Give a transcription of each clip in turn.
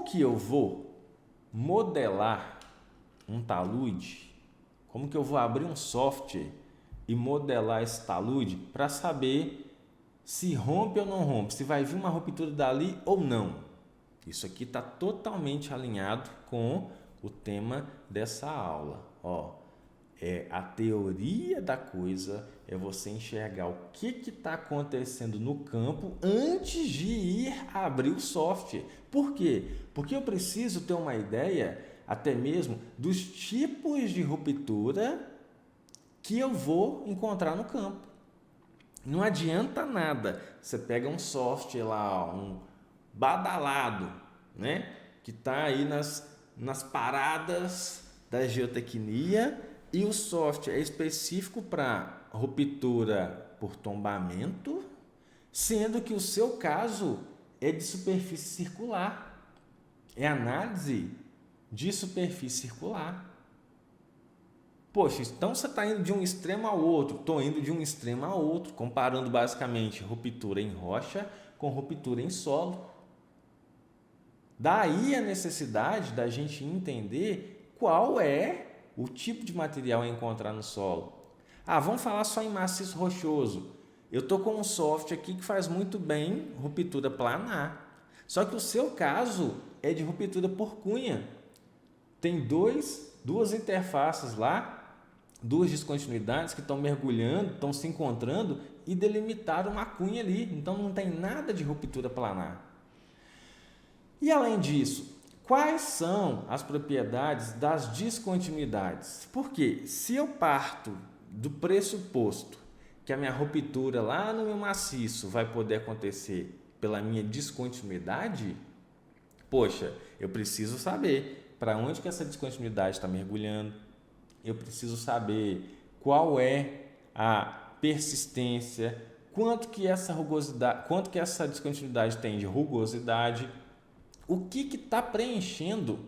como que eu vou modelar um talude? Como que eu vou abrir um software e modelar esse talude para saber se rompe ou não rompe, se vai vir uma ruptura dali ou não? Isso aqui está totalmente alinhado com o tema dessa aula. É a teoria da coisa, é você enxergar o que está acontecendo no campo antes de ir abrir o software. Por quê? Porque eu preciso ter uma ideia até mesmo dos tipos de ruptura que eu vou encontrar no campo. Não adianta nada. Você pega um software lá, um badalado, né? Que está aí nas paradas da geotecnia, e o software é específico para ruptura por tombamento, sendo que o seu caso é de superfície circular. É análise de superfície circular. Poxa, então você está indo de um extremo ao outro. Estou indo de um extremo ao outro, comparando basicamente ruptura em rocha com ruptura em solo. Daí a necessidade da gente entender qual é o tipo de material a encontrar no solo. Vamos falar só em maciço rochoso. Eu estou com um software aqui que faz muito bem ruptura planar. Só que o seu caso é de ruptura por cunha. Tem duas interfaces lá, duas descontinuidades que estão mergulhando, estão se encontrando e delimitaram uma cunha ali. Então não tem nada de ruptura planar. E além disso, quais são as propriedades das descontinuidades? Porque se eu parto do pressuposto que a minha ruptura lá no meu maciço vai poder acontecer pela minha descontinuidade, poxa, eu preciso saber para onde que essa descontinuidade está mergulhando, eu preciso saber qual é a persistência, quanto que essa descontinuidade tem de rugosidade, o que está preenchendo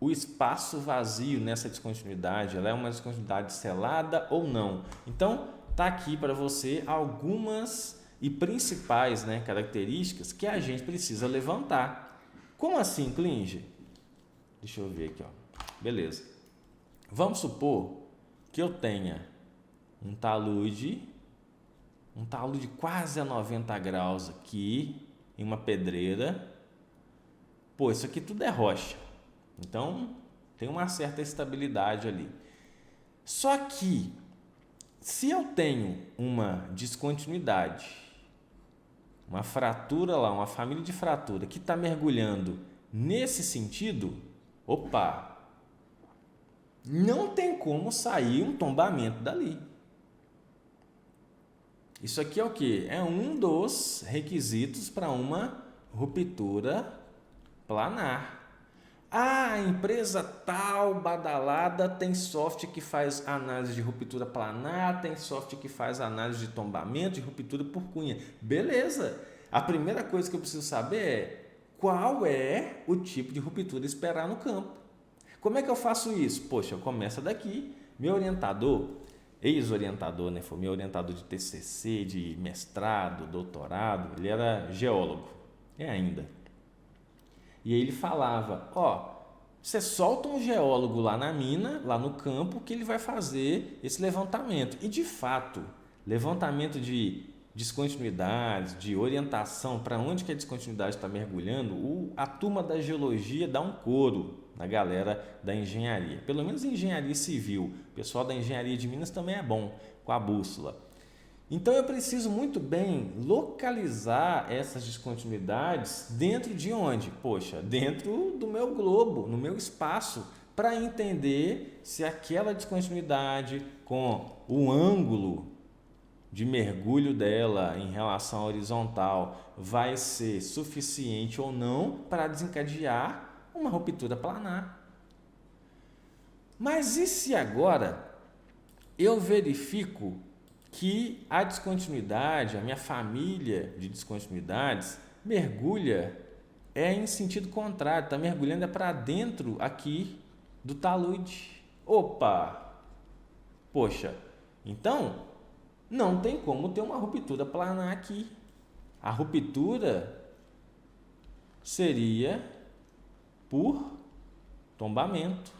o espaço vazio nessa descontinuidade? Ela é uma descontinuidade selada ou não? Então, está aqui para você algumas e principais, características que a gente precisa levantar. Como assim, Klinger? Deixa eu ver aqui. Beleza. Vamos supor que eu tenha um talude quase a 90 graus aqui, em uma pedreira. Isso aqui tudo é rocha, então tem uma certa estabilidade ali. Só que, se eu tenho uma descontinuidade, uma fratura lá, uma família de fratura que está mergulhando nesse sentido, não tem como sair um tombamento dali. Isso aqui é o quê? É um dos requisitos para uma ruptura planar. A empresa tal, badalada, tem software que faz análise de ruptura planar, tem software que faz análise de tombamento, de ruptura por cunha. Beleza. A primeira coisa que eu preciso saber é qual é o tipo de ruptura esperar no campo. Como é que eu faço isso? Eu começo daqui. Meu orientador, ex-orientador, foi meu orientador de TCC, de mestrado, doutorado, ele era geólogo, ainda. E aí ele falava, você solta um geólogo lá na mina, lá no campo, que ele vai fazer esse levantamento. E de fato, levantamento de descontinuidades, de orientação para onde que a descontinuidade está mergulhando, a turma da geologia dá um coro na galera da engenharia. Pelo menos engenharia civil. O pessoal da engenharia de Minas também é bom com a bússola. Então eu preciso muito bem localizar essas descontinuidades dentro de onde? Dentro do meu globo, no meu espaço, para entender se aquela descontinuidade com o ângulo de mergulho dela em relação à horizontal vai ser suficiente ou não para desencadear uma ruptura planar. Mas e se agora eu verifico que a descontinuidade, a minha família de descontinuidades, mergulha em sentido contrário, está mergulhando para dentro aqui do talude. Então não tem como ter uma ruptura planar aqui. A ruptura seria por tombamento.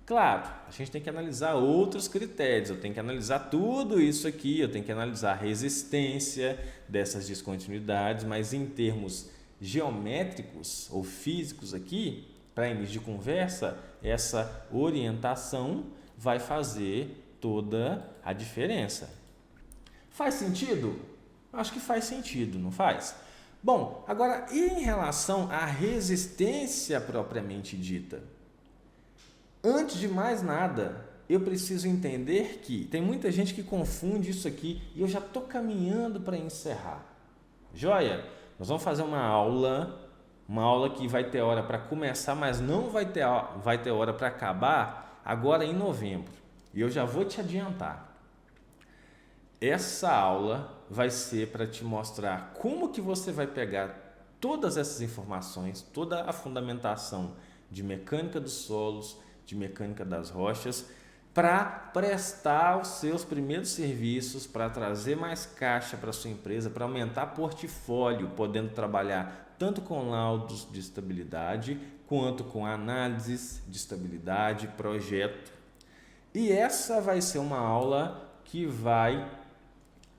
Claro, a gente tem que analisar outros critérios, eu tenho que analisar tudo isso aqui, eu tenho que analisar a resistência dessas descontinuidades, mas em termos geométricos ou físicos aqui, para início de conversa, essa orientação vai fazer toda a diferença. Faz sentido? Acho que faz sentido, não faz? Bom, agora e em relação à resistência propriamente dita? Antes de mais nada, eu preciso entender que tem muita gente que confunde isso aqui e eu já estou caminhando para encerrar. Joia? Nós vamos fazer uma aula que vai ter hora para começar, mas não vai ter hora para acabar agora em novembro. E eu já vou te adiantar. Essa aula vai ser para te mostrar como que você vai pegar todas essas informações, toda a fundamentação de mecânica dos solos, de mecânica das rochas, para prestar os seus primeiros serviços, para trazer mais caixa para a sua empresa, para aumentar portfólio, podendo trabalhar tanto com laudos de estabilidade, quanto com análises de estabilidade, projeto. E essa vai ser uma aula que vai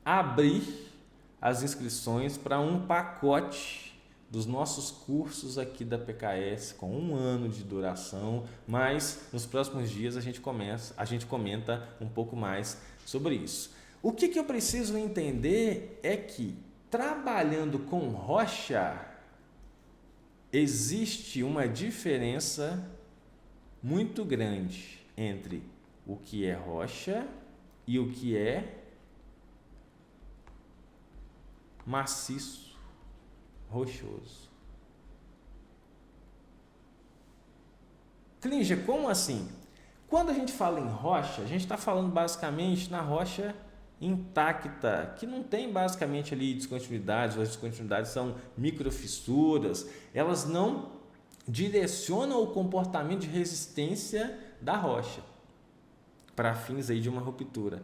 abrir as inscrições para um pacote dos nossos cursos aqui da PKS com 1 ano de duração, mas nos próximos dias a gente comenta um pouco mais sobre isso. O que eu preciso entender é que trabalhando com rocha existe uma diferença muito grande entre o que é rocha e o que é maciço, rochoso. Klinger, como assim? Quando a gente fala em rocha, a gente está falando basicamente na rocha intacta, que não tem basicamente ali descontinuidades, as descontinuidades são microfissuras, elas não direcionam o comportamento de resistência da rocha para fins aí de uma ruptura.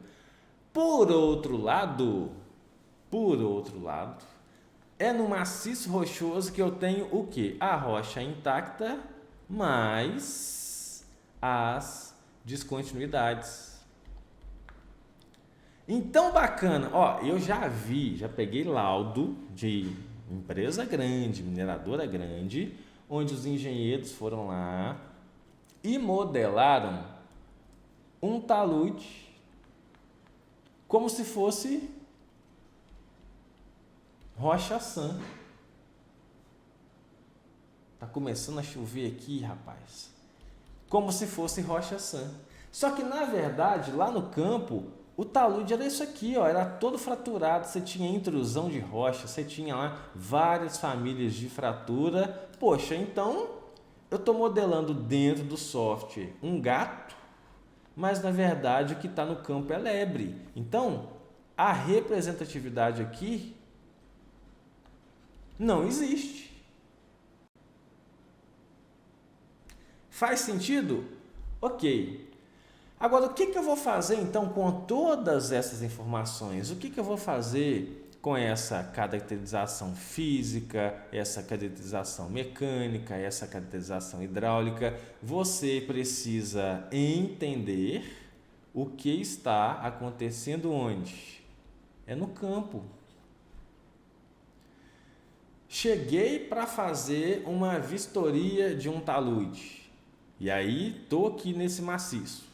Por outro lado, é no maciço rochoso que eu tenho o quê? A rocha intacta mais as descontinuidades. Então, bacana, ó, eu já peguei laudo de empresa grande, mineradora grande, onde os engenheiros foram lá e modelaram um talude como se fosse rocha sã. Tá começando a chover aqui, rapaz. Como se fosse rocha sã. Só que na verdade, lá no campo, o talude era isso aqui, ó, era todo fraturado, você tinha intrusão de rocha, você tinha lá várias famílias de fratura. Poxa, então eu estou modelando dentro do software um gato, mas na verdade o que está no campo é lebre. Então, a representatividade aqui não existe. Faz sentido? Ok. Agora, o que eu vou fazer então com todas essas informações? O que eu vou fazer com essa caracterização física, essa caracterização mecânica, essa caracterização hidráulica? Você precisa entender o que está acontecendo onde? É no campo. Cheguei para fazer uma vistoria de um talude. E aí, estou aqui nesse maciço.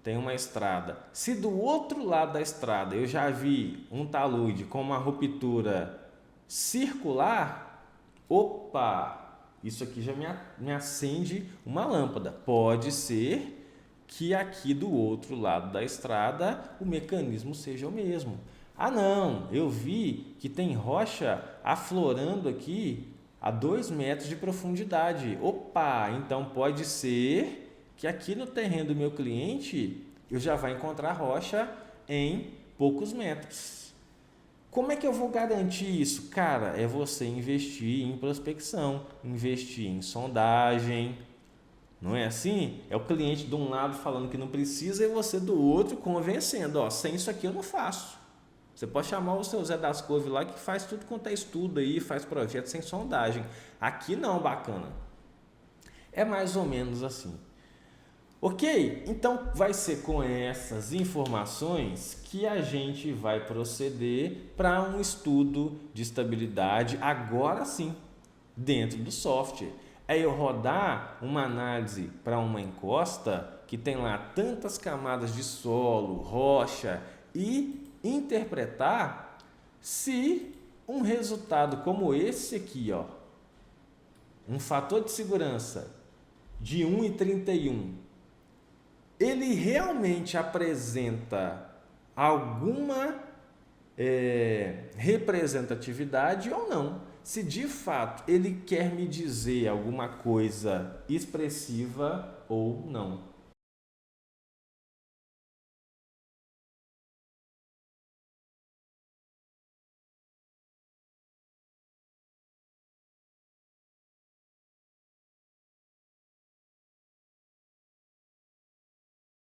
Tem uma estrada. Se do outro lado da estrada eu já vi um talude com uma ruptura circular, opa, isso aqui já me acende uma lâmpada. Pode ser que aqui do outro lado da estrada o mecanismo seja o mesmo. Ah não, eu vi que tem rocha aflorando aqui a 2 metros de profundidade. Opa, então pode ser que aqui no terreno do meu cliente eu já vou encontrar rocha em poucos metros. Como é que eu vou garantir isso? Cara, é você investir em prospecção, investir em sondagem. Não é assim? É o cliente de um lado falando que não precisa e você do outro convencendo. Ó, sem isso aqui eu não faço. Você pode chamar o seu Zé das Couve lá que faz tudo quanto é estudo aí, faz projeto sem sondagem. Aqui não, bacana. É mais ou menos assim. Ok? Então vai ser com essas informações que a gente vai proceder para um estudo de estabilidade, agora sim, dentro do software. É eu rodar uma análise para uma encosta que tem lá tantas camadas de solo, rocha e interpretar se um resultado como esse aqui, ó, um fator de segurança de 1,31, ele realmente apresenta alguma representatividade ou não. Se de fato ele quer me dizer alguma coisa expressiva ou não.